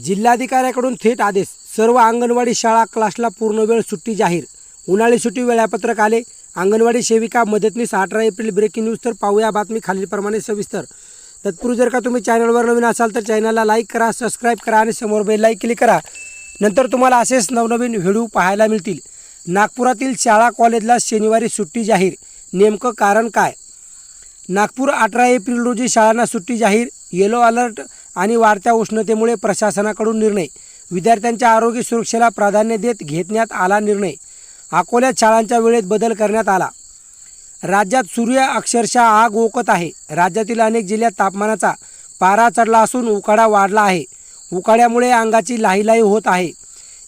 जिल्हाधिकाऱ्याकडून थेट आदेश। सर्व अंगणवाडी शाळा क्लासला पूर्णवेळ सुट्टी जाहीर। उन्हाळी सुट्टी वेळापत्रक आले। अंगणवाडी सेविका मदतनीस 18 एप्रिल ब्रेकिंग न्यूज। तर पाहूया बातमी खालीलप्रमाणे सविस्तर। तत्पूर्वी जर का तुम्ही चॅनलवर नवीन असाल तर चॅनलला लाईक करा, सबस्क्राईब करा आणि समोर बेल लाईक क्लिक करा। नंतर तुम्हाला असेच नवनवीन व्हिडिओ पाहायला मिळतील। नागपुरातील शाळा कॉलेजला शनिवारी सुट्टी जाहीर, नेमकं कारण काय? नागपूर 18 एप्रिल रोजी शाळांना सुट्टी जाहीर। येलो अलर्ट आणि वाढत्या उष्णतेमुळे प्रशासनाकडून निर्णय। विद्यार्थ्यांच्या आरोग्य सुरक्षेला प्राधान्य देत घेण्यात आला निर्णय। अकोल्यात शाळांच्या वेळेत बदल करण्यात आला। राज्यात सूर्य अक्षरशः आग ओकत आहे। राज्यातील अनेक जिल्ह्यात तापमानाचा पारा चढला असून उकाडा वाढला आहे। उकाड्यामुळे अंगाची लाहीलाही होत आहे।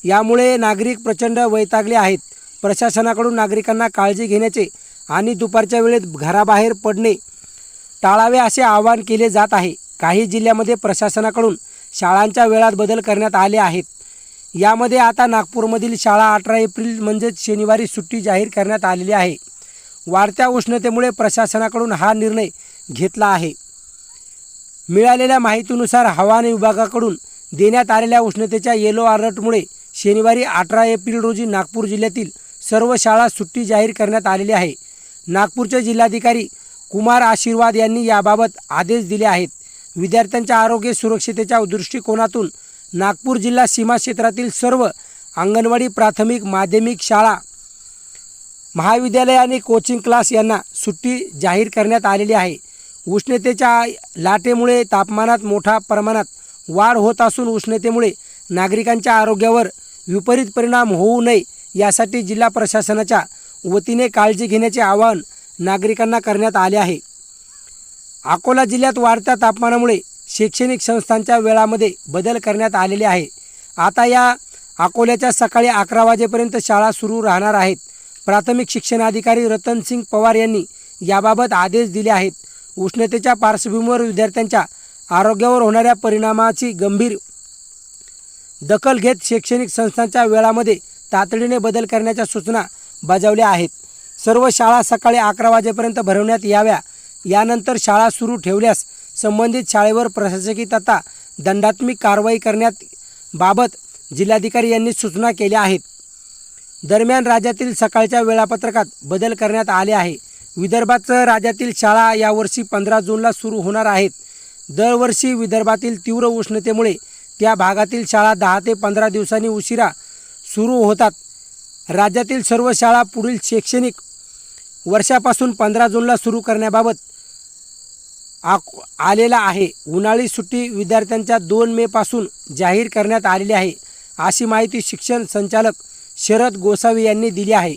यामुळे नागरिक प्रचंड वैतागले आहेत। प्रशासनाकडून नागरिकांना काळजी घेण्याचे आणि दुपारच्या वेळेत घराबाहेर पडणे टाळावे असे आवाहन केले जात आहे। काही जिल्ह्यामध्ये प्रशासनाकडून शाळांच्या वेळात बदल करण्यात आले आहेत। यामध्ये आता नागपूरमधील शाळा 18 एप्रिल म्हणजेच शनिवारी सुट्टी जाहीर करण्यात आलेली आहे। वाढत्या उष्णतेमुळे प्रशासनाकडून हा निर्णय घेतला आहे। मिळालेल्या माहितीनुसार हवामान विभागाकडून देण्यात आलेल्या उष्णतेच्या येलो अलर्टमुळे शनिवारी 18 एप्रिल रोजी नागपूर जिल्ह्यातील सर्व शाळा सुट्टी जाहीर करण्यात आलेली आहे। नागपूरचे जिल्हाधिकारी कुमार आशीर्वाद यांनी याबाबत आदेश दिले आहेत। विद्यार्थ्यांच्या आरोग्य सुरक्षिततेच्या दृष्टिकोनातून नागपूर जिल्हा सीमा क्षेत्रातील सर्व अंगणवाडी, प्राथमिक, माध्यमिक शाळा, महाविद्यालय आणि कोचिंग क्लास यांना सुट्टी जाहीर करण्यात आलेली आहे। उष्णतेच्या लाटेमुळे तापमानात मोठ्या प्रमाणात वाढ होत असून उष्णतेमुळे नागरिकांच्या आरोग्यावर विपरीत परिणाम होऊ नये यासाठी जिल्हा प्रशासनाच्या वतीने काळजी घेण्याचे आवाहन नागरिकांना करण्यात आले आहे। अकोला जिल्ह्यात वाढत्या तापमानामुळे शैक्षणिक संस्थांच्या वेळामध्ये बदल करण्यात आलेले आहे। आता या अकोल्याच्या सकाळी 11 वाजेपर्यंत शाळा सुरू राहणार आहेत। प्राथमिक शिक्षण अधिकारी रतन सिंग पवार यांनी याबाबत आदेश दिले आहेत। उष्णतेच्या पार्श्वभूमीवर विद्यार्थ्यांच्या आरोग्यावर होणाऱ्या परिणामाची गंभीर दखल घेत शैक्षणिक संस्थांच्या वेळामध्ये तातडीने बदल करण्याच्या सूचना बजावल्या आहेत। सर्व शाळा सकाळी 11 वाजेपर्यंत भरवण्यात याव्या। यानंतर शाळा सुरू ठेवल्यास संबंधित शाळेवर प्रशासकीय तथा दंडात्मक कारवाई करण्यात बाबत जिल्हाधिकारी यांनी सूचना केल्या आहेत। दरम्यान राज्यातील सकाळच्या वेळापत्रकात बदल करण्यात आले आहे। विदर्भात राज्यातील शाळा यावर्षी 15 जूनला सुरू होणार आहेत। दरवर्षी विदर्भातील तीव्र उष्णतेमुळे त्या भागातील शाळा 10 ते 15 दिवसांनी उशिरा सुरू होतात। राज्यातील सर्व शाळा पुढील शैक्षणिक वर्षापासून 15 जूनला सुरू करण्याबाबत आलेला आहे। उन्हाळी सुट्टी विद्यार्थ्यांच्या 2 मे पासून जाहीर करण्यात आलेली आहे, अशी माहिती शिक्षण संचालक शरद गोसावी यांनी दिली आहे।